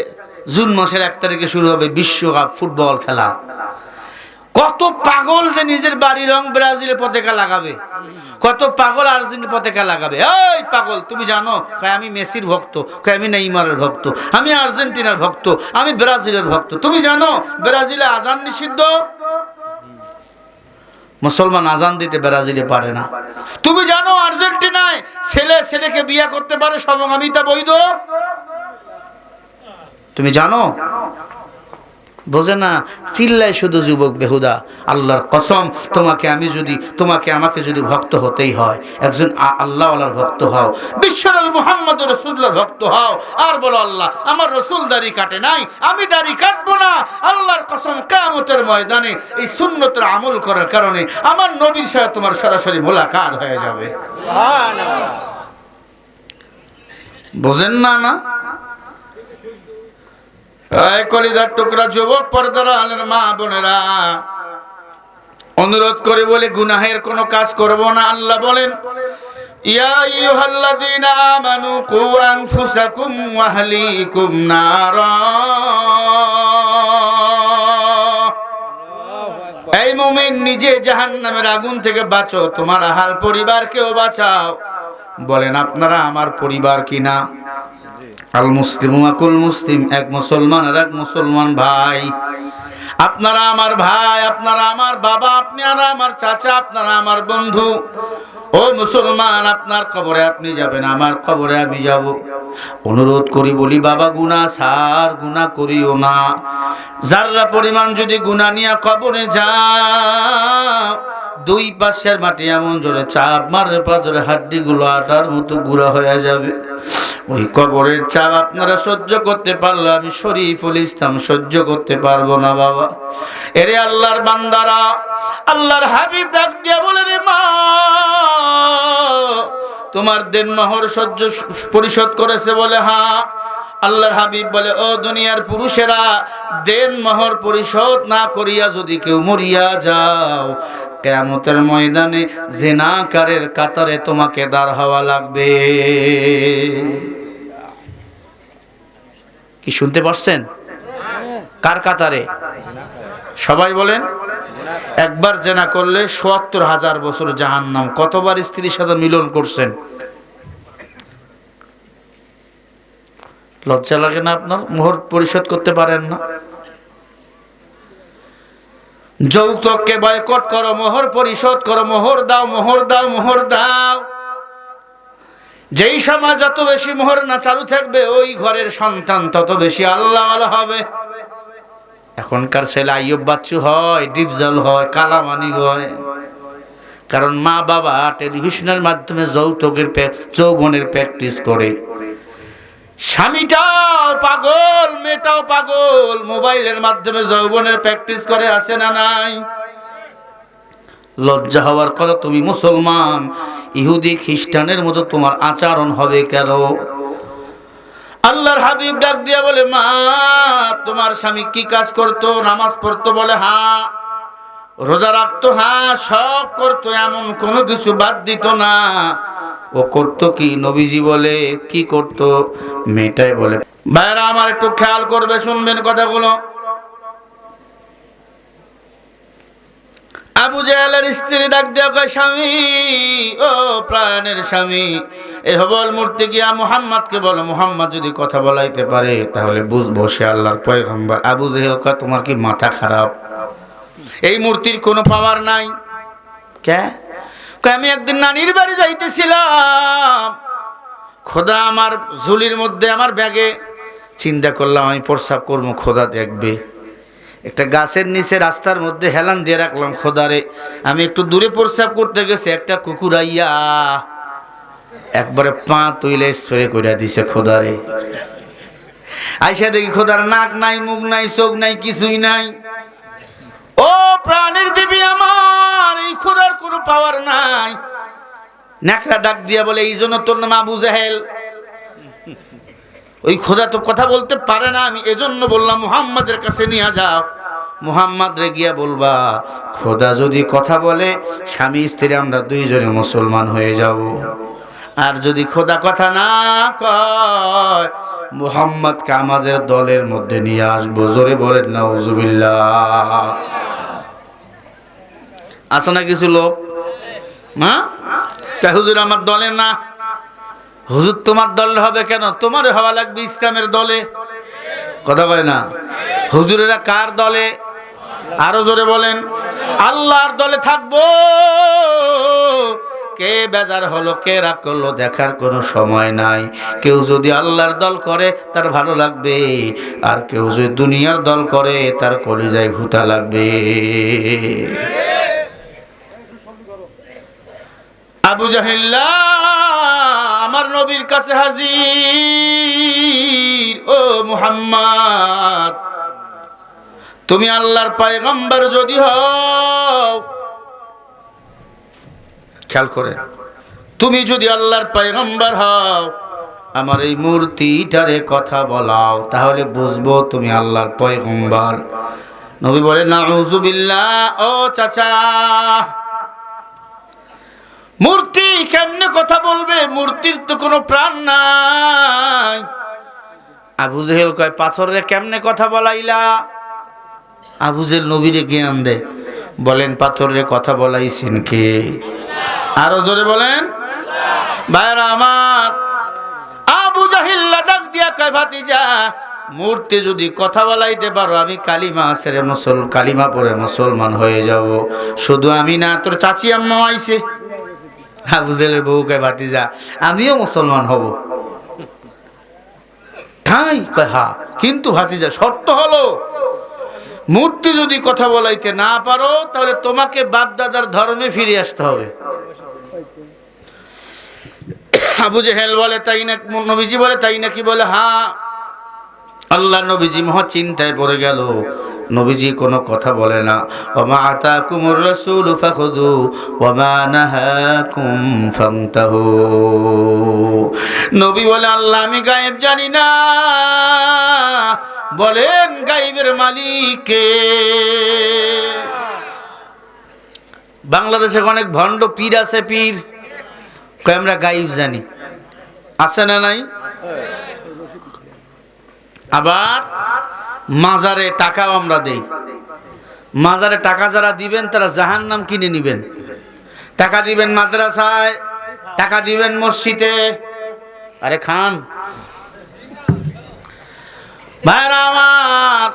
জুন মাসের 1 তারিখে শুরু হবে বিশ্বকাপ ফুটবল খেলা। কত পাগল যে নিজের বাড়ির রং ব্রাজিলের পতাকা লাগাবে, কত পাগল আর্জেন্টিনার পতাকা লাগাবে। এই পাগল তুমি জানো? কয় আমি মেসির ভক্ত। কয় আমি নেইমারের ভক্ত। আমি আর্জেন্টিনার ভক্ত। আমি ব্রাজিলের ভক্ত। তুমি জানো ব্রাজিলে আজান নিষিদ্ধ? মুসলমান আজান দিতে ব্রাজিলে পারে না। তুমি জানো আর্জেন্টিনায় ছেলে ছেলেকে বিয়ে করতে পারে, সমকামিতা বৈধ? তুমি জানো? বোঝে না, চিল্লায় শুধু যুবক বেহুদা। আল্লাহর কসম, তোমাকে আমাকে যদি ভক্ত হতেই হয়, একজন আল্লাহওয়ালার ভক্ত হও, বিশ্বনবী মুহাম্মদ রাসূলুল্লাহর ভক্ত হও। আর বলো আল্লাহ আমার রাসূল দাড়ি কাটে নাই, আমি দাড়ি কাটবো না। আল্লাহর কসম কিয়ামতের ময়দানে এই সুন্নতের আমল করার কারণে আমার নবীর সাথে তোমার সরাসরি মোলাকাত হয়ে যাবে। সুবহানাল্লাহ। বোঝেন না? না কলিজার টুকরা যুবক পর্দার আলের মা বোনেরা, অনুরোধ করে বলে গুনাহের কোনো কাজ করব না। আল্লাহ বলেন ইয়া আইয়ুহাল্লাযীনা আমানু কু আনফুসাকুম ওয়া আহলিকুম নারা। এই মুমিন নিজে জাহান্নামের আগুন থেকে বাঁচো, তোমার আহাল পরিবারকেও বাঁচাও। বলেন আপনারা আমার পরিবার কিনা? আল মুসলিম আকুল মুসলিম, এক মুসলমান আর এক মুসলমান ভাই। আপনারা আমার ভাই, আপনারা আমার বাবা, আপনারা আমার চাচা, আপনারা আমার বন্ধু। ও মুসলমান, আপনার কবরে আপনি যাবেন, আমার কবরে আমি যাব। অনুরোধ করি বলি বাবা গুনাহ ছাড়, গুনাহ করিও না। যারা পরিমাণ যদি গুনাহ নিয়ে কবরে যাও, দুই পাশের মাটি এমন জোরে চাপ মারলে পাঁচরে হাড্ডিগুলো আটার মতো গুঁড়া হয়ে যাবে। ওই কবরের চাপ আপনারা সহ্য করতে পারলে আমি শরীফুল ইসলাম সহ্য করতে পারবো না বাবা। এরে আল্লাহর বান্দারা, আল্লাহর হাবিব ডাক দিয়া বলে রে মা, তোমার দেন মোহর পরিশোধ করেছে? বলে হ্যাঁ। আল্লাহর হাবিব বলে ও দুনিয়ার পুরুষেরা, দেন মোহর পরিশোধ না করিয়া যদি কেউ মরিয়া যাও, কিয়ামতের ময়দানে জিনাকারের কাতারে তোমাকে দাঁড় হওয়া লাগবে। কি শুনতে পাচ্ছেন? কার কাতারে? সবাই বলেন। একবার জেনা করলে ৭০,০০০ বছর জাহান্নাম। কতবার স্ত্রীর সাথে মিলন করছেন? লজ্জা লাগে না আপনার? মোহর পরিশোধ করতে পারেন না? যৌতুককে বয়কট করো, মোহর পরিশোধ করো, মোহর দাও, মোহর দাও, মোহর দাও। যেই সমাজ যত বেশি মোহর না চালু থাকবে, ওই ঘরের সন্তান তত বেশি আল্লাহওয়ালা হবে। এখনকার ছেলে আইয়ুব বাচ্চু হয়, ডিপজল হয়, কালামানি হয়, কারণ মা বাবা টেলিভিশনের মাধ্যমে যৌবনের প্র্যাকটিস করে। স্বামীটাও পাগল, মেয়েটাও পাগল, মোবাইলের মাধ্যমে যৌবনের প্র্যাকটিস করে। আছে না নাই? লজ্জা হওয়ার কথা। তুমি মুসলমান, ইহুদি খ্রিস্টানের মতো তোমার আচরণ হবে কেন? আল্লাহর হাবিব ডাক দিয়া বলে মা, তোমার স্বামী কি কাজ করতো? নামাজ পড়তো? বলে হ্যাঁ। রোজা রাখতো, হ্যাঁ সব করতো, এমন কোনো কিছু বাদ দিত না। ও করতো কি, নবীজি বলে কি করতো, মেয়েটাই বলে। ভাইরা আমার একটু খেয়াল করবে, শুনবেন কথাগুলো। আবু জাহেলের স্ত্রী ডাক দিয়া কয়, স্বামী, ও প্রাণের স্বামী, এ হবল মূর্তি গিয়া মুহাম্মদকে বলো, মুহাম্মদ যদি কথা বলাইতে পারে তাহলে বুঝবো সে আল্লাহর পয়গম্বর। আবু জাহেল কয়, তোমার কি মাথা খারাপ? এই মূর্তির কোনো পাওয়ার নাই। কে? আমি একদিন নানির বাড়ি যাইতেছিলাম, খোদা আমার ঝুলির মধ্যে, আমার ব্যাগে, চিন্তা করলাম আমি প্রস্রাব করবো, খোদা দেখবে। একটা গাছের নিচে রাস্তার মধ্যে হেলান দিয়ে রাখলাম, খোদারে। আমি একটু দূরে প্রস্রাব করতে গেছে, একটা কুকুর আইয়া একবারে পা তুইলে স্প্রে করে দিছে, খোদারে। আইসা দেখি খোদার নাক নাই, মুখ নাই, চোখ নাই, কিছুই নাই। ও প্রাণের বিবি আমার, এই খোদার কোনো পাওয়ার নাই। ন্যাকড়া ডাক দিয়া বলে, এই জন্য তোর নাম আবু জাহেল? ওই খোদা তো কথা বলতে পারে না, আমি এজন্য বললাম মুহাম্মাদের কাছে নিয়ে যাও। মুহাম্মদ রে গিয়া বলবা, খোদা যদি কথা বলে, স্বামী স্ত্রী আমরা দুইজনে মুসলমান হয়ে যাব। আর যদি খোদা কথা না কয়, মুহাম্মদকে আমাদের দলের মধ্যে নিয়ে আসবো। জোরে বলেন নাউজুবিল্লাহ। আছে না কিছু লোক, হ্যাঁ, হুজুর আমার দলে না। হুজুর তোমার দল হবে কেন? তোমার হওয়া লাগবে ইসলামের দলে। কথা কয় না? হুজুরেরা কার দলে? আরো জোরে বলেন। আল্লাহর দলে থাকবো। কে বেজার হলো, কে রাগ করলো, দেখার কোনো সময় নাই। কেউ যদি আল্লাহর দল করে তার ভালো লাগবে, আর কেউ যদি দুনিয়ার দল করে তার কলিজায় ঘুটা লাগবে। আবু জাহেল আমার নবীর কাছে হাজির। ও মুহাম্মদ, তুমি আল্লাহর পয়গম্বর যদি হও, খেয়াল করে, তুমি যদি আল্লাহর পয়গম্বর হও, আমার এই মূর্তিটারে কথা বলাও, তাহলে বুঝবো তুমি আল্লাহর পয়গম্বর। নবী বলে, নাউজুবিল্লাহ। ও চাচা, মূর্তি কেমনে কথা বলবে? মূর্তির তো কোনো প্রাণ নাই। আবু জাহেল কয়, পাথরে কেমনে কথা বলাইলা? আবু জাহেল নবীরে জ্ঞান দেয়, বলেন পাথরে কথা বলাইছেন কে? আরো জোরে বলেন। ভাইরা আমার, আবু জাহেল ডাক দিয়া কয়, ভাতিজা, মূর্তি যদি কথা বলাইতে পারো, আমি কালিমা ছেড়ে কালিমা পড়ে মুসলমান হয়ে যাব। শুধু আমি না, তোর চাচি আম্মা আইছে। আবু জাহেলের বউ কয়, ভাতিজা, আমিও মুসলমান হব। তাই কয়, হ্যাঁ, কিন্তু ভাতিজা শর্ত হলো, মূর্তি যদি কথা বলাইতে না পারো, তাহলে তোমাকে বাপ দাদার ধর্মে ফিরে আসতে হবে। আবু জাহেল বলে, তাই না? নবীজি বলে, তাই নাকি? বলে, হ্যাঁ। আল্লাহ নবীজি মহা চিন্তায় পড়ে গেল। নবীজি কোনো কথা বলে না। ওমা আতাকুমুর রাসূল ফাখুযু ওমা নাহাকুম ফান্তাহু। নবী বলে, আল্লাহ আমি গায়েব জানি না, বলেন গায়েবের মালিক কে? বাংলাদেশে অনেক ভণ্ড পীর আছে, পীর কয় আমরা গায়েব জানি। আছে না নাই? আবার মাজারে টাকাও আমরা দেই। মাজারে টাকা যারা দিবেন তারা জাহান্নাম কিনে নিবেন। টাকা দিবেন মাদ্রাসায়, টাকা দিবেন মসজিদে। আরে খান ভাইরা আমার,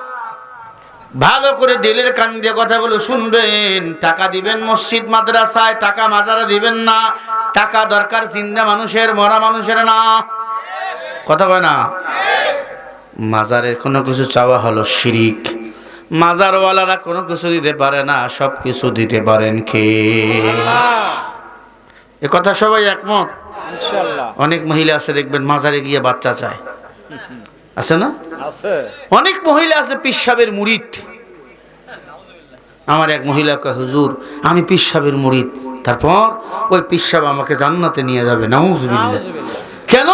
ভালো করে দিলের কান দিয়ে কথাগুলো শুনবেন। টাকা দিবেন মসজিদ মাদ্রাসায়, টাকা মাজারে দিবেন না। টাকা দরকার জিন্দা মানুষের, মরা মানুষের না। কথা কয় না? মাজারের কোনো কিছু চাওয়া হলো শিরিক। মাজারওয়ালারা কোনো কিছু দিতে পারে না, সব কিছু দিতে পারেন কে? এ কথা সবাই একমত? ইনশাআল্লাহ। অনেক মহিলা আছে দেখবেন মাজারে গিয়ে বাচ্চা চায়, আছে না? আছে। অনেক মহিলা আছে পিসাবের মুরিদ। আমার এক মহিলা কয়, হুজুর আমি পিসাবের মুরিদ, তারপর ওই পিসাব আমাকে জান্নাতে নিয়ে যাবে। নাউজুবিল্লাহ। কেন?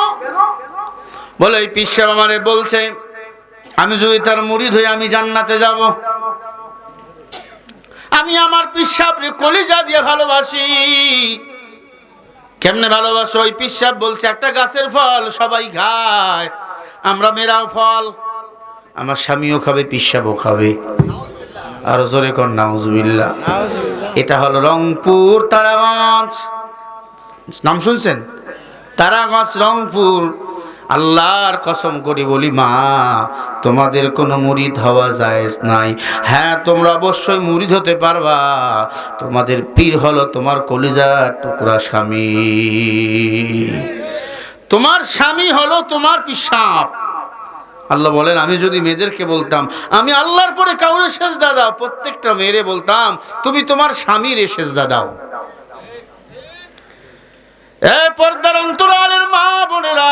বলে, এই পিসাব আমারে বলছে আমি যদি তার মুরিদ হই আমি জান্নাতে যাব। আমি আমার পিসাবরে কলিজা দিয়ে ভালোবাসি। কেমনে ভালোবাসো? ওই পিসাব বলছে একটা গাছের ফল সবাই খায়, আমরা মেয়েরাও ফল, আমার স্বামীও খাবে, পিসাবও খাবে। আর জোরে কর নাউজুবিল্লাহ। এটা হলো রংপুর তারাগঞ্জ, নাম শুনছেন? তারাগঞ্জ রংপুর। আল্লাহর কসম করি বলি মা, তোমাদের কোনো মুরিদ হওয়া জায়েজ নাই। হ্যাঁ, তোমরা অবশ্যই মুরিদ হতে পারবা, তোমাদের পীর হলো তোমার কলিজার টুকরা স্বামী। তোমার স্বামী হলো তোমার পিসাব। আল্লাহ বলেন, আমি যদি মেয়েদেরকে বলতাম আমি আল্লাহর পরে কাউরে সেজদা দাও, প্রত্যেকটা মেয়েরে বলতাম তুমি তোমার স্বামীর সেজদা দাও। এ পর্দার অন্তরালের মা বোনেরা,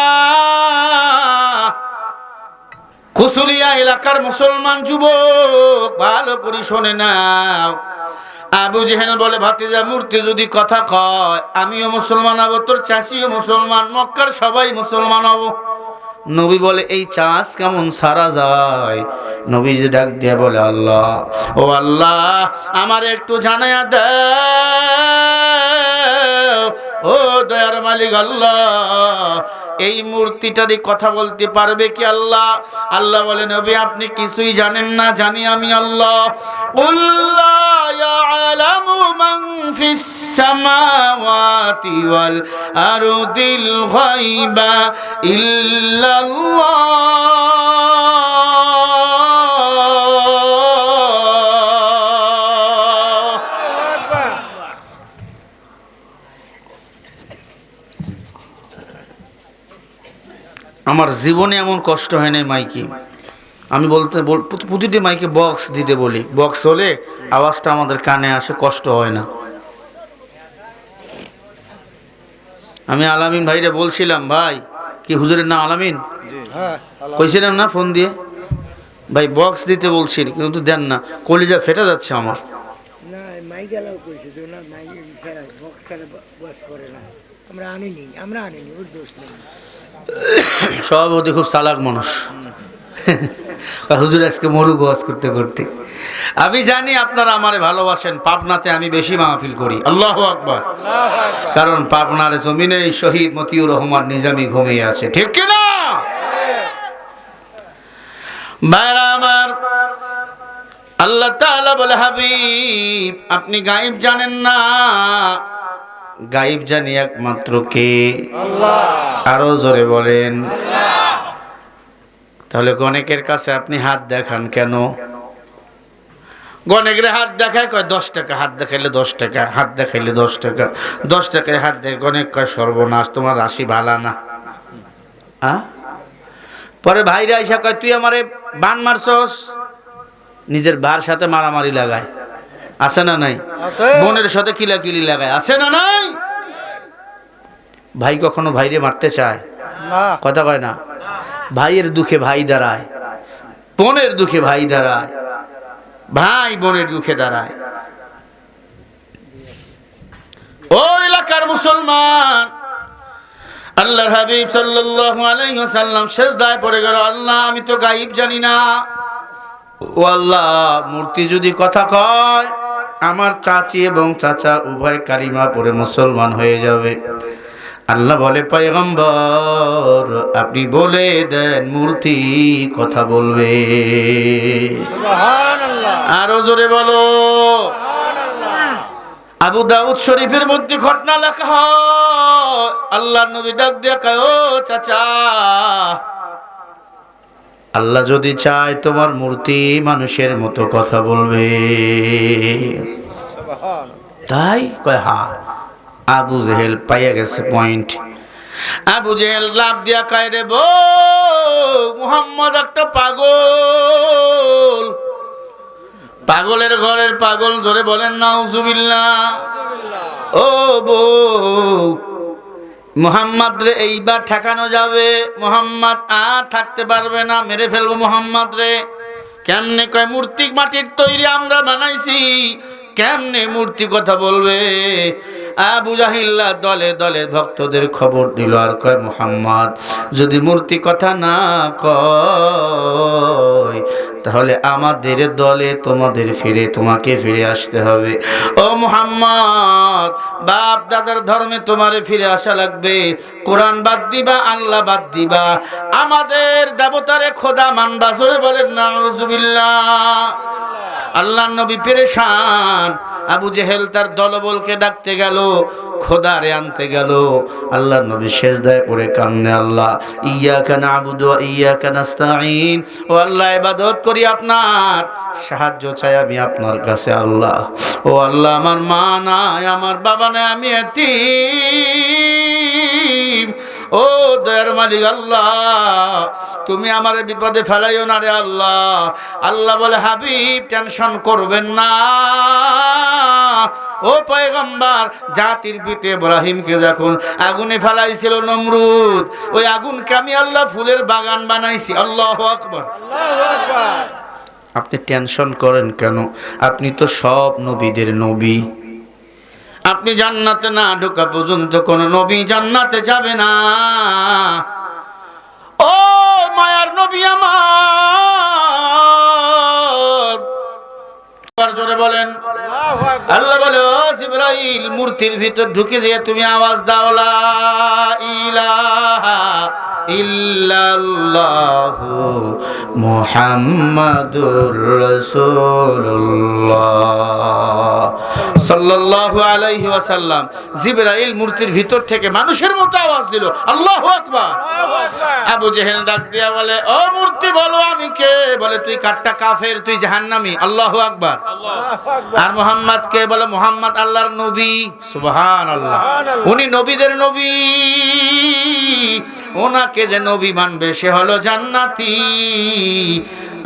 কুশুলিয়া এলাকার মুসলমান যুবক ভালো করে শোনে নাও। আবু জেহেল বলে, ভাতিজা মূর্তি যদি কথা কয় আমিও মুসলমান হব, তোর চাষিও মুসলমান, মক্কার সবাই মুসলমান হব। নবী বলে, এই চাষ কেমন সারা যায়? নবী যে ডাক দিয়ে বলে, আল্লাহ, ও আল্লাহ, আমার একটু জানায়া দাও, ও দয়ার মালিক আল্লাহ, এই মূর্তিটারই কথা বলতে পারবে কি আল্লাহ? আল্লাহ বলে, নবী আপনি কিছুই জানেন না, জানি আমি আল্লাহ। কুল্লা ইয়ালামু মান ফিস সামাওয়াতি ওয়াল আরদিল গায়বা ইল্লাল্লাহ। আমার জীবনে এমন কষ্ট হয় না মাইকে। আমি প্রতিটি মাইকে বক্স দিতে বলি, বক্স হলে আওয়াজটা আমাদের কানে আসে, কষ্ট হয় না। আমি আলামিন ভাইরে বলছিলাম, ভাই কি হুজুরের নাম আলামিন? কইছিলাম না ফোন দিয়ে, ভাই বক্স দিতে বলছি কিন্তু দেন না, কলিজা ফেটে যাচ্ছে আমার। সভাপতি খুব চালাক মানুষ, হুজুর আজকে মরু গোয়াজ করতে করতে। আমি জানি আপনারা আমারে ভালোবাসেন, পাবনাতে আমি বেশি মাহফিল করি, আল্লাহু আকবার। কারণ পাবনার জমিনে শহীদ মতিউর রহমান নিজামী ঘুমিয়ে আছে, ঠিক কিনা? ভাইরা আমার, আল্লাহ তাআলা বলে, হাবিব আপনি গায়েব জানেন না, গায়েব জানি একমাত্র কে? আল্লাহ। আরো জোরে বলেন। তাহলে গণেকের কাছে আপনি হাত দেখান কেন? গণেকের হাত দেখায়, কয় 10 টাকা, হাত দেখাইলে 10 টাকা, হাত দেখাইলে 10 টাকা, 10 টাকায় হাত দেয়। গণেক কয় সর্বনাশ, তোমার রাশি ভালা না। পরে ভাইরা আইসা কয়, তুই আমারে বান মারছস। নিজের ভার সাথে মারামারি লাগায়, আছে না নাই? বোনের সাথে কিলাকিলি লাগায়, আছে না নাই? ভাই কখনো ভাইরে মারতে চায়? কথা কয় না। ভাইয়ের দুঃখে ভাই দাঁড়ায়, বোনের দুঃখে ভাই দাঁড়ায়, ভাই বোনের দুঃখে দাঁড়ায়। ও এলাকার মুসলমান, আল্লাহর হাবিব সাল্লাল্লাহু আলাইহি ওয়াসাল্লাম সিজদায় পড়ে গেল, আল্লাহ আমি তো গায়েব জানি না, ও আল্লাহ মূর্তি যদি কথা কয় আমার চাচি এবং চাচা উভয় কালিমা পড়ে মুসলমান হয়ে যাবে। আল্লাহ বলে, পয়গম্বর আপনি বলে দেন মূর্তি কথা বলবে। সুবহানাল্লাহ। আরো জোরে বলো। আবু দাউদ শরীফের মধ্যে ঘটনা লেখা হয়, আল্লাহর নবী ডাক দিয়ে কয়, ও চাচা, আল্লাহ যদি চায় তোমার মূর্তি মানুষের মতো কথা বলবে। তাই কয়, হ্যাঁ। আবু জেহেল পাইয়া গেছে পয়েন্ট। আবু জেহেল লাভ দিয়া কয়, রে বউ, মুহাম্মদ একটা পাগল, পাগলের ঘরের পাগল। জোরে বলেন নাউজুবিল্লাহ। ও বউ, মুহাম্মদ রে এইবার ঠেকানো যাবে, মুহাম্মদ আর থাকতে পারবে না, মেরে ফেলবো মুহাম্মদ রে। কেমনে? কয় মূর্তি মাটির তৈরি আমরা বানাইছি, কেমনে মূর্তি কথা বলবে? আবু জাহিল্লা দলে দলে ভক্তদের খবর দিল, আর কয় মুহাম্মদ যদি মূর্তি কথা না কয় তাহলে আমাদের দলে তোমাকে ফিরে আসতে হবে। ও মুহাম্মদ, বাপ দাদার ধর্মে তোমারে ফিরে আসা লাগবে। কোরআন বাদ দিবা, আল্লাহ বাদ দিবা, আমাদের দেবতারে খোদা মানবা। জোরে বলেন নাউজুবিল্লাহ। আল্লাহর নবী পেরেশান। আবু জেহেল তার দলবলকে ডাকতে গেল, খোদারে আনতে গেল। আল্লাহর নবী সিজদায় পড়ে কান্নে, আল্লাহ ইয়্যাকা না'বুদু ওয়া ইয়্যাকা নাস্তাঈন, ও আল্লাহ ইবাদত করি আপনার, সাহায্য চাই আমি আপনার কাছে আল্লাহ। ও আল্লাহ, আমার মা নাই, আমার বাবা নাই, আমি এতিম। ও দয়ার মালিক আল্লাহ, তুমি আমার বিপদে ফেলাইও না রে আল্লাহ। আল্লাহ বলে, হাবিব টেনশন করবেন না। ও পয়গম্বর, জাতির পিতা ইব্রাহিমকে যখন আগুনে ফেলাইছিল নমরুদ, ওই আগুনকে আমি আল্লাহ ফুলের বাগান বানাইছি। আল্লাহু আকবার, আল্লাহু আকবার। আপনি টেনশন করেন কেন? আপনি তো সব নবীদের নবী। আপনি জান্নাতে না ঢোকা পর্যন্ত কোন নবী জান্নাতে যাবে না। ও মায়ার নবী আমার, জোরে বলেন আল্লাহ বলে, ও জিবরাইল, মূর্তির ভিতর ঢুকে যেয়ে তুমি আওয়াজ দাও, লা ইলাহা ইল্লাল্লাহু মুহাম্মাদুর রাসূলুল্লাহ সাল্লাল্লাহু আলাইহি ওয়াসাল্লাম। জিবরাইল মূর্তির ভিতর থেকে মানুষের মতো আওয়াজ দিল, আল্লাহু আকবার। আবু জেহেল ডাক দিয়া বলে, ও মূর্তি বলো আমি কে? বলে, তুই কাট্টা কাফের, তুই জাহান্নামী। আল্লাহু আকবার। আর মুহাম্মদ কে? বলে, মুহাম্মদ আল্লাহর নবী। সুবহানাল্লাহ, উনি নবীদের নবী। ওনাকে যে নবী মানবে সে হলো জান্নাতি।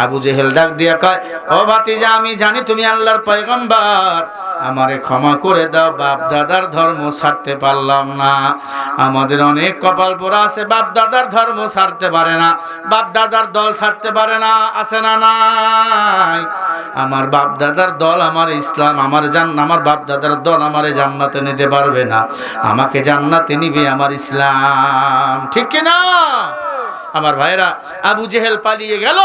আবু জেহেল ডাক দিয়া কয়, ও ভাতিজা, আমি জানি তুমি আল্লাহর পয়গম্বর, আমারে ক্ষমা করে দাও, বাপ দাদার ধর্ম ছাড়তে পারলাম না। আমাদের অনেক কপাল পোড়া আছে, বাপ দাদার ধর্ম ছাড়তে পারে না, বাপ দাদার দল ছাড়তে পারে না। আছে না নাই? আমার বাপ দাদার দল আমার ইসলাম, আমার বাপ দাদার দল আমারে জান্নাতে নিতে পারবে না, আমাকে জান্নাতে নিবে আমার ইসলাম। ঠিক কি না আমার ভাইরা? আবু জেহেল পালিয়ে গেল।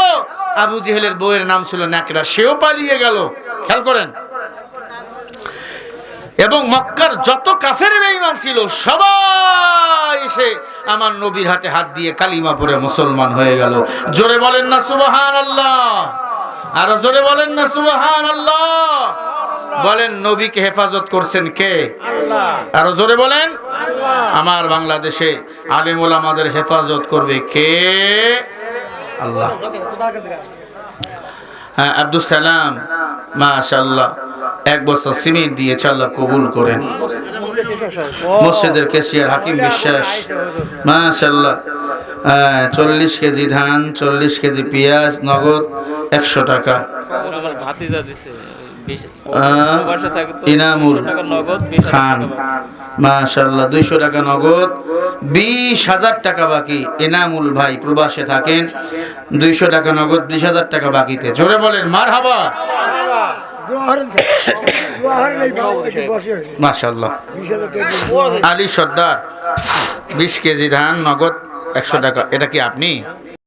আবু জেহেলের বউয়ের নাম ছিল নাকরা, সেও পালিয়ে গেল। খেয়াল করেন। এবং মক্কার যত কাফের বেঈমান ছিল সবাই এসে আমার নবীর হাতে হাত দিয়ে কালিমা পড়ে মুসলমান হয়ে গেল। জোরে বলেন না সুবহানাল্লাহ। আর জোরে বলেন না সুবহানাল্লাহ। বলেন, নবীকে হেফাজত করছেন কে? আল্লাহ। আর জোরে বলেন, আল্লাহ। আমার বাংলাদেশে আলেম ওলামাদের হেফাজত করবে কে? আল্লাহ। হ্যাঁ, আব্দুল সালাম মাশাআল্লাহ 1 বছর সিমেন্ট দিয়েছে, আল্লাহ কবুল করেন। মসজিদের ক্যাশিয়ার হাকিম বিশ্বাস মাশাআল্লাহ 40 কেজি ধান, 40 কেজি পেঁয়াজ নগদ 100 টাকা। আমার ভাতিজা দিছে ইনামুল খান মাশাআল্লাহ 200 টাকা নগদ, 20,000 টাকা বাকি। ইনামুল ভাই প্রবাসে থাকেন, 200 টাকা নগদ, 20,000 টাকা বাকিতে। জোরে বলেন মারহাবা। মাশাআল্লাহ। আলী সর্দার 20 কেজি ধান নগদ 100 টাকা। এটা কি আপনি?